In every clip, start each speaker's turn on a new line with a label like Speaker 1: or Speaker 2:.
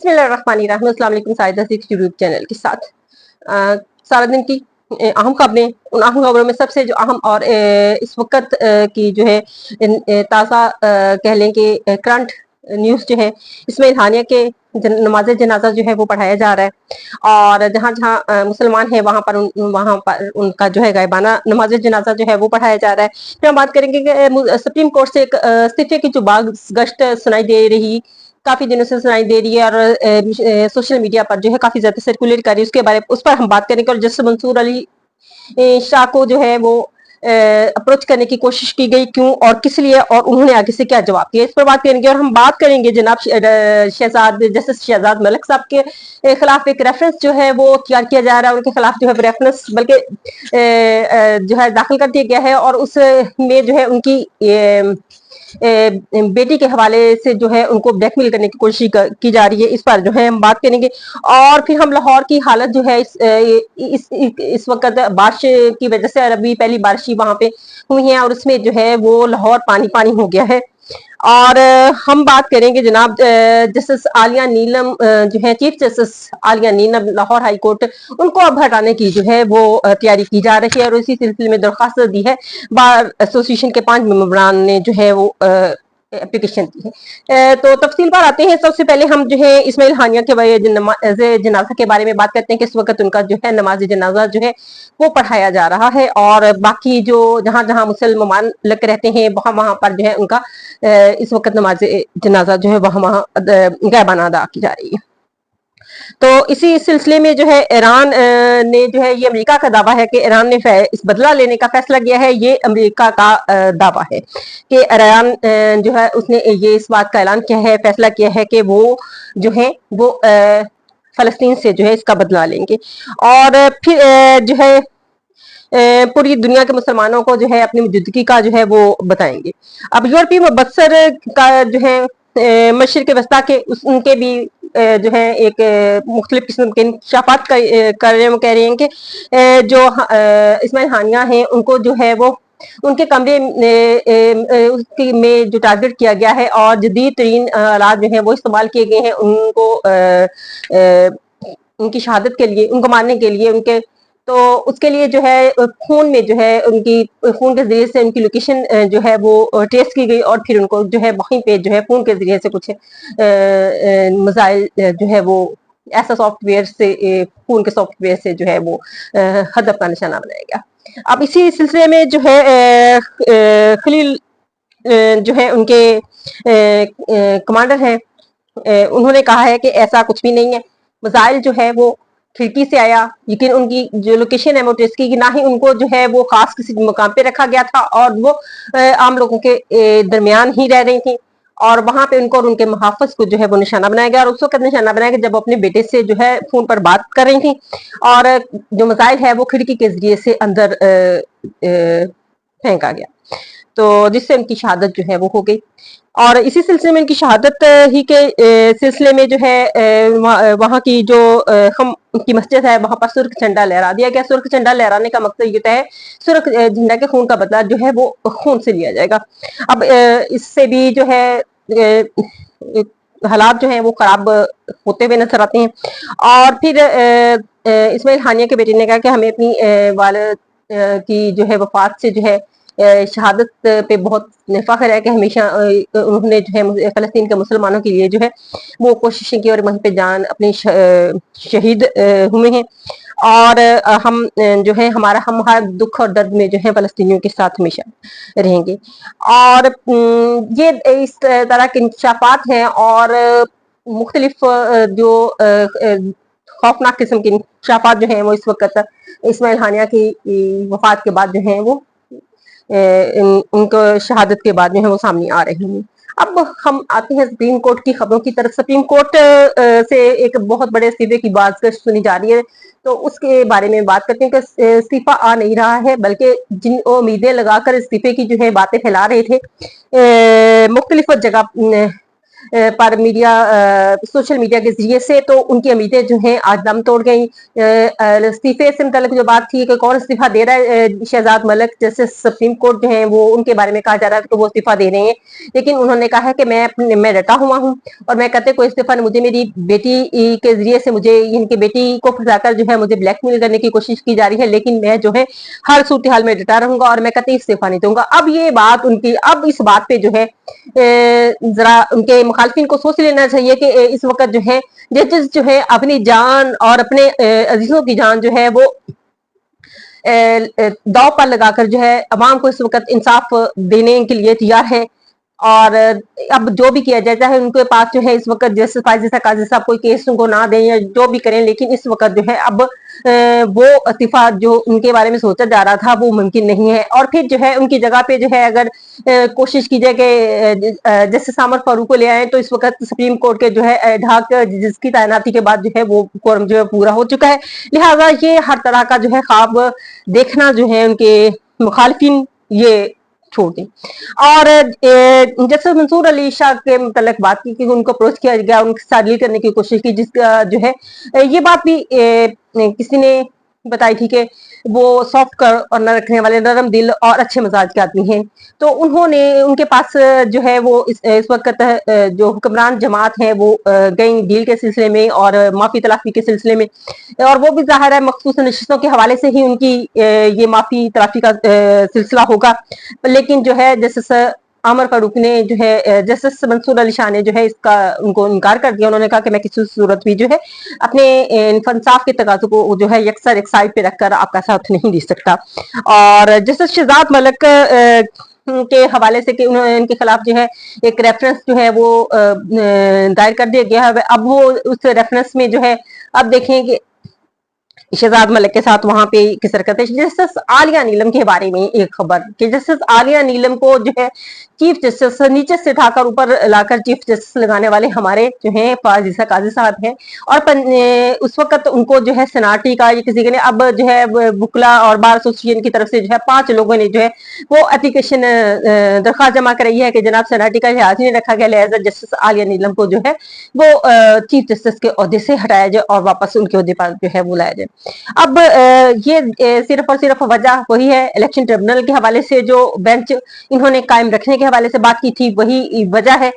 Speaker 1: बिस्मिल्लाहिर्रहमानिर्रहीम। अस्सलाम वालेकुम साइदा सिक्स यूट्यूब चैनल के साथ सारा दिन की अहम खबरें, उन अहम खबरों में सबसे जो अहम और इस वक्त की जो है ताज़ा कह लें कि करंट न्यूज़ जो है, इसमें हानिया के नमाज जनाजा जो है वो पढ़ाया जा रहा है और जहाँ जहाँ मुसलमान है वहाँ पर उनका जो है गायबाना नमाज जनाजा जो है वो पढ़ाया जा रहा है। फिर हम बात करेंगे कि सुप्रीम कोर्ट से एक इस्तीफे की जो बाग गश्त सुनाई दे रही, काफी दिनों से सुनाई दे रही है और सोशल मीडिया पर जो है काफी ज्यादा सर्कुलेट कर रही है, उस पर हम बात करेंगे। और जस्टिस मंसूर अली शाह को जो है वो अप्रोच करने की कोशिश की गई, क्यों और किस लिए, और उन्होंने आगे से क्या जवाब दिया, इस पर बात करेंगे। और हम बात करेंगे जनाब शहजाद जस्टिस शहजाद मलिक साहब के खिलाफ एक रेफरेंस जो है वो तैयार किया जा रहा है, उनके खिलाफ जो है रेफरेंस बल्कि जो है दाखिल कर दिया गया है और उसमें जो है उनकी बेटी के हवाले से जो है उनको ब्लैकमेल करने की कोशिश की जा रही है, इस पर जो है हम बात करेंगे। और फिर हम लाहौर की हालत जो है इस वक्त बारिश की वजह से, अभी पहली बारिश वहां पे हुई है और उसमें जो है वो लाहौर पानी पानी हो गया है। और हम बात करेंगे जनाब जस्टिस आलिया नीलम जो है चीफ जस्टिस आलिया नीलम लाहौर हाई कोर्ट, उनको अब हटाने की जो है वो तैयारी की जा रही है और इसी सिलसिले में दरखास्त दी है। बार एसोसिएशन के 5 मेंबरान ने जो है वो एप्लीकेशन दी है। तो तफसील पर आते हैं। सबसे पहले हम जो है इस्माइल हानिया के नमाज जनाजा के बारे में बात करते हैं कि इस वक्त उनका जो है नमाज जनाजा जो है वो पढ़ाया जा रहा है और बाकी जो जहां जहां मुसलमान लग रहते हैं वहां वहां पर जो है उनका इस वक्त नमाज जनाजा जो है वहां वहां गायबाना अदा की जा रही है। तो इसी सिलसिले में जो है ईरान ने जो है ये अमेरिका का दावा है कि ईरान ने इस बदला लेने का फैसला किया है। ये अमेरिका का दावा है कि ईरान जो है उसने ये इस बात का ऐलान किया है, फैसला किया है कि वो जो है वो फलस्तीन से जो है इसका बदला लेंगे और फिर जो है पूरी दुनिया के मुसलमानों को जो है अपनी मौजूदगी का जो है वो बताएंगे। अब यूरोपीय मुबस्सर का जो है मशरिक वस्ता के उनके भी जो है एक मुख्तलिफ किस्म के इंकशाफात कर रहे हैं। वो कह रहे हैं कि जो इस्माइल हानिया हैं उनको जो है वो उनके कमरे में जो टारगेट किया गया है और जदीद तरीन आलात जो है वो इस्तेमाल किए गए हैं उनको उनकी शहादत के लिए, उनको मारने के लिए, उनके तो उसके लिए जो है खून में जो है उनकी खून के जरिए से उनकी लोकेशन जो है वो ट्रेस की गई और फिर उनको जो है वहीं पे जो है खून के जरिए से कुछ मिसाइल जो है वो ऐसा सॉफ्टवेयर से खून के सॉफ्टवेयर से जो है वो हदफ का निशाना बनाया गया। अब इसी सिलसिले में जो है खलील जो है उनके कमांडर हैं, उन्होंने कहा है कि ऐसा कुछ भी नहीं है, मिसाइल जो है वो खिड़की से आया, लेकिन उनकी जो लोकेशन है वो ट्रेस की, ना ही उनको जो है वो खास किसी मुकाम पे रखा गया था और वो आम लोगों के दरमियान ही रह रही थी और वहां पे उनको और उनके मुहाफिज को जो है वो निशाना बनाया गया। और उस वक्त निशाना बनाया गया जब अपने बेटे से जो है फोन पर बात कर रही थी और जो मिसाइल है वो खिड़की के जरिए से अंदर फेंका गया, तो जिससे उनकी शहादत जो है वो हो गई। और इसी सिलसिले में उनकी शहादत ही के सिलसिले में जो है वहाँ की जो हम उनकी मस्जिद है वहां पर सुर्ख झंडा लहरा दिया गया। सुर्ख झंडा लहराने का मकसद ये है सुर्ख झंडा के खून का बदला जो है वो खून से लिया जाएगा। अब इससे भी जो है हालात जो है वो खराब होते हुए नजर आते हैं। और फिर इस्माइल हानिया के बेटे ने कहा कि हमें अपनी वालिद की जो है वफात से जो है शहादत पे बहुत फख्र है कि हमेशा उन्होंने जो है फलस्तीन के मुसलमानों के लिए जो है वो कोशिशें की और वहीं पे जान अपनी शहीद हुए हैं और हम जो है हम हर दुख और दर्द में जो है फलस्तीनियों के साथ हमेशा रहेंगे। और ये इस तरह के इंकशाफात हैं और मुख्तलिफ जो खौफनाक किस्म के इंकशाफात जो हैं वो इस वक्त इस्माइल हानिया की वफात के बाद जो है वो उनको शहादत के बाद जो है वो सामने आ रही हैं। अब हम आते हैं सुप्रीम कोर्ट की खबरों की तरफ। सुप्रीम कोर्ट से एक बहुत बड़े इस्तीफे की बात सुनी जा रही है, तो उसके बारे में बात करते हैं कि इस्तीफा आ नहीं रहा है, बल्कि जिन उम्मीदें लगाकर इस्तीफे की जो है बातें फैला रहे थे मुख्तलिफ जगह पर सोशल मीडिया के जरिए से, तो उनकी उम्मीदें जो हैं आज दम तोड़ गई। इस्तीफे से मुतल्लिक जो बात थी कि कौन इस्तीफा दे रहा है, शहजाद मलिक जैसे सुप्रीम कोर्ट जो है वो उनके बारे में कहा जा रहा है कि वो इस्तीफा दे रहे हैं, लेकिन उन्होंने कहा है कि मैं डटा हुआ हूँ और मैं कहते कोई इस्तीफा नहीं, मुझे मेरी बेटी के जरिए से मुझे इनकी बेटी को फंसाकर जो है मुझे ब्लैकमेल करने की कोशिश की जा रही है, लेकिन मैं जो है हर सूरत हाल में डटा रहूंगा और मैं कहते इस्तीफा नहीं दूंगा। अब ये बात उनकी, अब इस बात पे जो है जरा उनके मुखालफिन को सोच लेना चाहिए कि इस वक्त जो है जजेस जो है अपनी जान और अपने अजीजों की जान जो है वो दांव पर लगाकर जो है अवाम को इस वक्त इंसाफ देने के लिए तैयार है। और अब जो भी किया जाता है उनके पास जो है इस वक्त जैसे काजी साहब कोई केस उनको ना दें या जो भी करें, लेकिन इस वक्त जो है अब वो इस्तीफा जो उनके बारे में सोचा जा रहा था वो मुमकिन नहीं है। और फिर जो है उनकी जगह पे जो है अगर कोशिश की जाए कि जस्टिस आमर फारूक को ले आए, तो इस वक्त सुप्रीम कोर्ट के जो है ढाक जिसकी तैनाती के बाद जो है वो कोरम जो है पूरा हो चुका है। लिहाजा ये हर तरह का जो है ख्वाब देखना जो है उनके मुखालिफिन ये छोड़ दी। और जैसे मंसूर अली शाह के मतलब बात की कि उनको अप्रोच किया गया, उनके साथ डील करने की कोशिश की, जिसका जो है ये बात भी किसी ने बताई थी कि वो सॉफ्ट कर और न रखने वाले नरम दिल और अच्छे मिजाज के आदमी हैं, तो उन्होंने उनके पास जो है वो इस वक्त जो हुक्मरान जमात है वो गई डील के सिलसिले में और माफी तलाफी के सिलसिले में, और वो भी जाहिर है मखसूस नशिस्तों के हवाले से ही उनकी ये माफी तलाफी का सिलसिला होगा। लेकिन जो है जैसे आमर फारूक ने जो है जस्टिस मंसूर अली शाह ने जो है इसका उनको इनकार कर दिया। उन्होंने कहा कि मैं किसी सूरत भी जो है अपने इंसाफ के तकाज़ों को जो है यकसर एक साइड पे रखकर आपका साथ नहीं दे सकता। और जस्टिस शहजाद मलिक के हवाले से कि उन्होंने इनके खिलाफ जो है एक रेफरेंस जो है वो दायर कर दिया गया है। अब वो उस रेफरेंस में जो है अब देखें कि शहजाद मलिक के साथ वहां पे किस हरकत है। जस्टिस आलिया नीलम के बारे में एक खबर कि जस्टिस आलिया नीलम को जो है चीफ जस्टिस नीचे से उठाकर ऊपर लाकर चीफ जस्टिस लगाने वाले हमारे जो है फाजिसा काजी साहब हैं, और उस वक्त उनको जो है सनाटी का ये किसी ने अब जो है बुकला और बार एसोसिएशन की तरफ से जो है 5 लोगों ने जो है वो एप्लीकेशन दरख्वास्त जमा कराई है कि जनाब सनाटी का लिहाज नहीं रखा गया, लिहाजा जस्टिस आलिया नीलम को जो है वो चीफ जस्टिस के ओहदे से हटाया जाए और वापस उनके ओहदे पर जो है बुलाया जाए। अब ये सिर्फ और सिर्फ वजह वही है, इलेक्शन ट्रिब्यूनल के हवाले से जो बेंच इन्होंने कायम रखने के हवाले से बात की थी वही वजह है।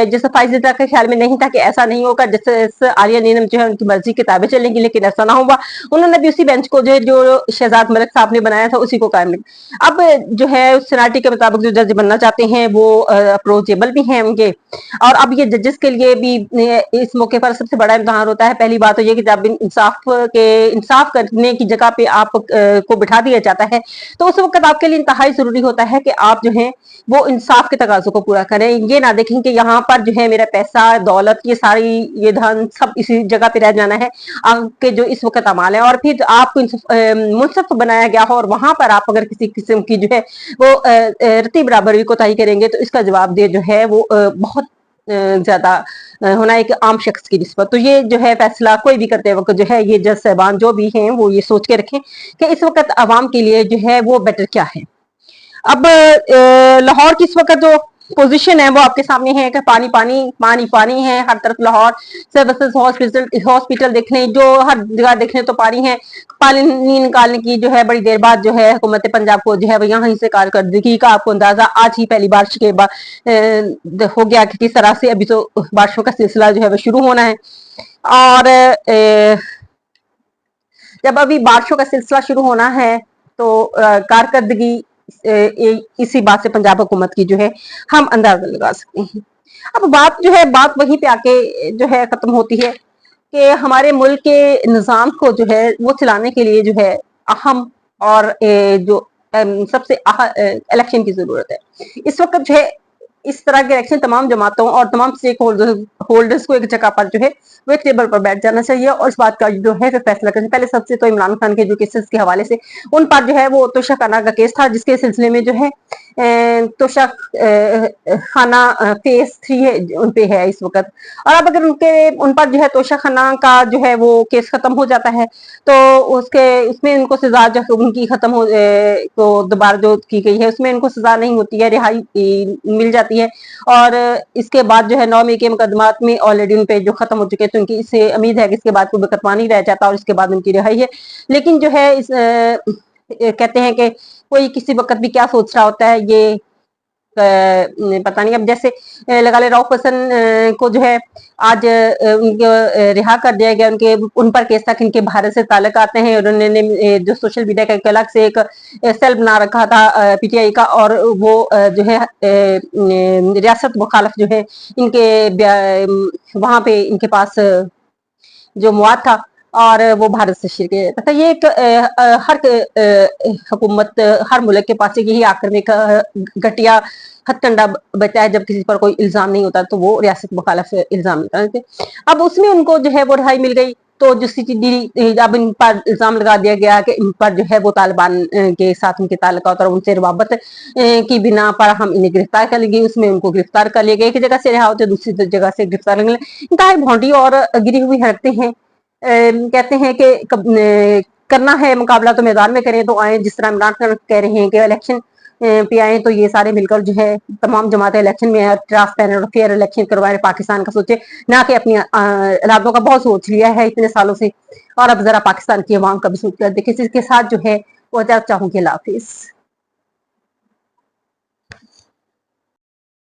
Speaker 1: जैसे फायदा के ख्याल में नहीं था कि ऐसा नहीं होगा, जैसे आलिया नीलम जो है उनकी मर्जी किताबें चलेंगी, लेकिन ऐसा ना हुआ। उन्होंने भी उसी बेंच को जो है जो शहजाद मलिक साहब ने बनाया था उसी को कायम रखा। अब जो है उस सनाटी के मुताबिक जो जज बनना चाहते हैं वो अप्रोचेबल भी हैं उनके, और अब ये जजेस के लिए भी इस मौके पर सबसे बड़ा इम्तहान होता है। पहली बात तो ये कि जब इंसाफ करने की जगह पे आप को बिठा दिया जाता है तो उस वक्त आपके लिए इंतहाई जरूरी होता है कि आप जो है वो इंसाफ के तकाजों को पूरा करें। ये ना देखें कि यहाँ पर जो है मेरा पैसा दौलत ये सारी ये धन सब इसी जगह पे रह जाना है, आपके जो इस वक्त अमाल है, और फिर आपको मुनसफ बनाया गया हो और वहां पर आप अगर किसी किस्म की जो है वो रती बराबर भी कोताही करेंगे तो इसका जवाब दे जो है वो बहुत ज्यादा होना एक आम शख्स की निस्बत। तो ये जो है फैसला कोई भी करते वक्त जो है ये जज साहबान जो भी हैं वो ये सोच के रखें कि इस वक्त अवाम के लिए जो है वो बेटर क्या है। अब लाहौर की इस वक्त जो पोजीशन है वो आपके सामने है कि पानी पानी पानी पानी है हर तरफ। लाहौर सर्विसेज हॉस्पिटल देखने जो हर जगह देखने तो पानी है। पानी निकालने की जो है बड़ी देर बाद जो है हुकूमत पंजाब को जो है यहाँ से कारकर्दगी का आपको अंदाजा आज ही पहली बारिश के बाद हो गया कि किस तरह से अभी तो बारिशों का सिलसिला जो है वो शुरू होना है। और जब अभी बारिशों का सिलसिला शुरू होना है तो कारकर्दगी इसी बात से पंजाब हुकूमत की जो है हम अंदाजा लगा सकते हैं। अब बात जो है बात वहीं पे आके जो है खत्म होती है कि हमारे मुल्क के निज़ाम को जो है वो चलाने के लिए जो है अहम और जो सबसे इलेक्शन की जरूरत है। इस वक्त जो है इस तरह के इलेक्शन तमाम जमातों और तमाम स्टेक होल्डर्स को एक जगह पर जो है वो एक टेबल पर बैठ जाना चाहिए और इस बात का जो है फैसला करना। पहले सबसे तो इमरान खान के जो केसेस के हवाले से उन पर जो है वो तोशा खाना का केस था जिसके सिलसिले में जो है तोशा खाना फेस 3 है उन पे है इस वक्त। और अब अगर उन पर जो है तोशा खाना का जो है वो केस खत्म हो जाता है तो उसमें उनको सजा जो उनकी खत्म हो तो दोबारा जो की गई है उसमें उनको सजा नहीं होती है, रिहाई मिल जाती जाती है। और इसके बाद जो है 9 मई के मुकदमात में ऑलरेडी उन पे जो खत्म हो चुके हैं, तो उनकी इससे उम्मीद है कि इसके बाद कोई मुकदमा नहीं रह जाता और इसके बाद उनकी रिहाई है। लेकिन जो है कहते हैं कि कोई किसी वक्त भी क्या सोच रहा होता है, ये पता नहीं। अब जैसे लगा ले राउफ हसन को जो है आज उनको रिहा कर दिया गया, उनके उन पर केस था कि इनके भारत से ताल्लुक आते हैं, और उन्होंने जो सोशल मीडिया का एक अलग से एक सेल बना रखा था पीटीआई का, और वो जो है रियासत मुखालफ जो है इनके वहां पे इनके पास जो मुआद था और वो भारत से शिरक तथा ये एक हर हुकूमत हर मुल्क के पास यही आक्रमक घटिया हथकंडा बचा है, जब किसी पर कोई इल्जाम नहीं होता तो वो रियासत मुखालफ इल्जाम लगाते। अब उसमें उनको जो है वो रिहाई मिल गई, तो जो सीसीटीवी अब इन पर इल्जाम लगा दिया गया कि इन पर जो है वो तालिबान के साथ उनके ताल्लुकात और उनसे रवाबत की बिना पर हम इन्हें गिरफ्तार कर लेंगे। उसमें उनको गिरफ्तार कर लिया गया, एक जगह से रिहा होते दूसरी जगह से गिरफ्तार कर लिया। इनका भौंडी और गिरी हुई हरकतें हैं। कहते हैं कि करना है मुकाबला तो मैदान में करें, तो आए, जिस तरह इमरान खान कह रहे हैं कि इलेक्शन पे आए, तो ये सारे मिलकर जो है तमाम जमातें इलेक्शन में ट्रांसपेरेंट और फेयर इलेक्शन करवाए, पाकिस्तान का सोचे ना कि अपनी औलादों का बहुत सोच लिया है इतने सालों से, और अब जरा पाकिस्तान की अवाम का भी सोच कर देखे। इसके साथ जो है वो चाहूंगी। अल्लाह हाफिज।